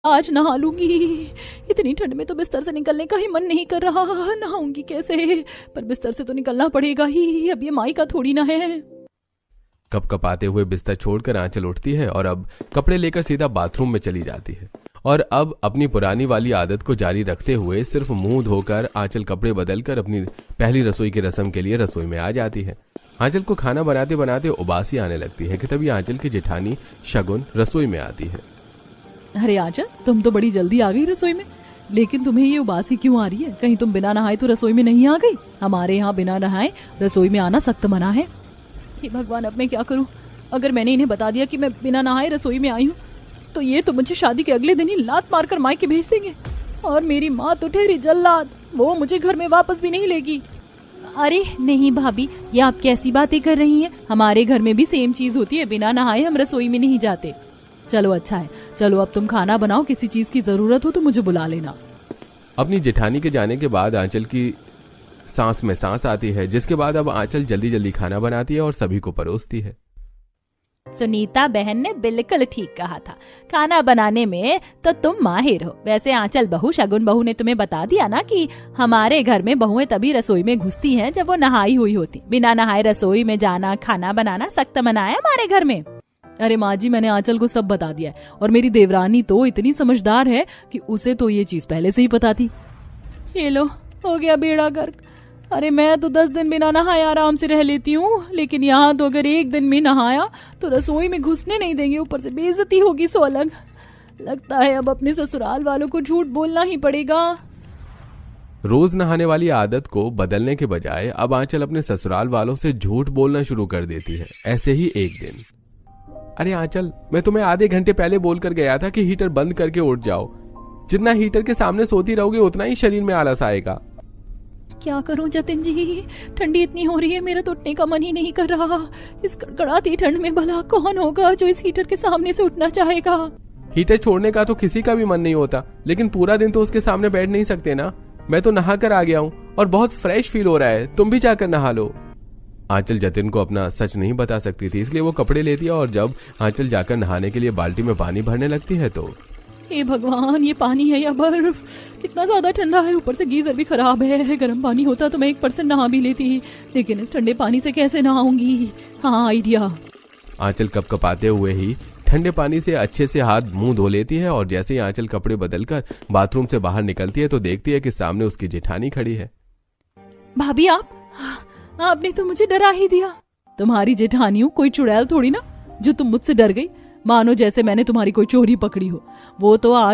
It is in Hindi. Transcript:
आज नहा लूंगी। इतनी ठंड में तो बिस्तर से निकलने का ही मन नहीं कर रहा। नहाऊंगी कैसे? पर बिस्तर से तो निकलना पड़ेगा ही, अब ये माई का थोड़ी ना है। कपकपाते हुए बिस्तर छोड़कर आंचल उठती है और अब कपड़े लेकर सीधा बाथरूम में चली जाती है। और अब अपनी पुरानी वाली आदत को जारी रखते हुए सिर्फ मुंह धोकर आंचल कपड़े बदलकर अपनी पहली रसोई की रस्म के लिए रसोई में आ जाती है। आंचल को खाना बनाते बनाते उबासी आने लगती है कि तभी आंचल की जेठानी शगुन रसोई में आती है। अरे आंचल, तुम तो बड़ी जल्दी आ गई रसोई में, लेकिन तुम्हें ये उबासी क्यों आ रही है? कहीं तुम बिना नहाए तो रसोई में नहीं आ गई? हमारे यहाँ बिना नहाए रसोई में आना सख्त मना है। हे भगवान, अब मैं क्या करूं? अगर मैंने इन्हें बता दिया कि मैं बिना नहाए रसोई में आई हूँ तो ये तो मुझे शादी के अगले दिन ही लात मारकर मायके भेज देंगे। और मेरी माँ तो ठहरी जल्लाद, वो मुझे घर में वापस भी नहीं लेगी। अरे नहीं भाभी, ये आप कैसी बातें कर रही हैं? हमारे घर में भी सेम चीज होती है, बिना नहाए हम रसोई में नहीं जाते। चलो अच्छा है, चलो अब तुम खाना बनाओ, किसी चीज की जरूरत हो तो मुझे बुला लेना। अपनी जेठानी के जाने के बाद आंचल की सांस में सांस आती है, जिसके बाद अब आंचल जल्दी जल्दी खाना बनाती है और सभी को परोसती है। सुनीता बहन ने बिल्कुल ठीक कहा था, खाना बनाने में तो तुम माहिर हो। वैसे आंचल बहू, शगुन बहू ने तुम्हें बता दिया ना कि हमारे घर में बहुएं तभी रसोई में घुसती हैं जब वो नहाई हुई होती। बिना नहाए रसोई में जाना, खाना बनाना सख्त मना है हमारे घर में। अरे माँ जी, मैंने आंचल को सब बता दिया है और मेरी देवरानी तो इतनी समझदार है कि उसे तो ये चीज पहले से ही पता थी। ये लो, हो गया बेड़ा गर्क। अरे मैं तो 10 दिन बिना नहाए आराम से रह लेती हूँ, लेकिन यहाँ तो अगर एक दिन भी नहाया तो रसोई में घुसने नहीं देंगे, ऊपर से बेइज्जती होगी सो अलग। लगता है अब अपने ससुराल वालों को झूठ बोलना ही पड़ेगा। रोज नहाने वाली आदत को बदलने के बजाय अब आंचल अपने ससुराल वालों से झूठ बोलना शुरू कर देती है। ऐसे ही एक दिन, अरे आंचल, मैं तुम्हें आधे घंटे पहले बोलकर गया था कि हीटर बंद करके उठ जाओ। जितना हीटर के सामने सोती रहोगे उतना ही शरीर में आलस आएगा। क्या करूं जतिन जी, ठंडी इतनी हो रही है, मेरा तो उठने का मन ही नहीं कर रहा। इस कड़कड़ाती ठंड में भला कौन होगा जो इस हीटर के सामने से उठना चाहेगा? हीटर छोड़ने का तो किसी का भी मन नहीं होता, लेकिन पूरा दिन तो उसके सामने बैठ नहीं सकते ना। मैं तो नहा कर आ गया हूँ और बहुत फ्रेश फील हो रहा है, तुम भी जाकर नहा लो। आंचल जतिन को अपना सच नहीं बता सकती थी, इसलिए वो कपड़े लेती है और जब आंचल जाकर नहाने के लिए बाल्टी में पानी भरने लगती है तो हे भगवान, ये पानी है या बर्फ? कितना ज्यादा ठंडा है, ऊपर से गीजर भी खराब है। गर्म पानी होता तो मैं 1% नहा भी लेती, लेकिन इस ठंडे पानी से कैसे नहाऊंगी? हाँ, आइडिया। आंचल कपकपाते हुए ही ठंडे पानी से अच्छे से हाथ मुंह धो लेती है और जैसे ही आंचल कपड़े बदलकर बाथरूम से बाहर निकलती है तो देखती है कि सामने उसकी जेठानी खड़ी है। भाभी, आपने तो मुझे डरा ही दिया। तुम्हारी जेठानी हूँ, कोई चुड़ैल थोड़ी ना जो तुम मुझसे डर गई। मानो जैसे मैंने तुम्हारी कोई चोरी पकड़ी हो। वो तो आज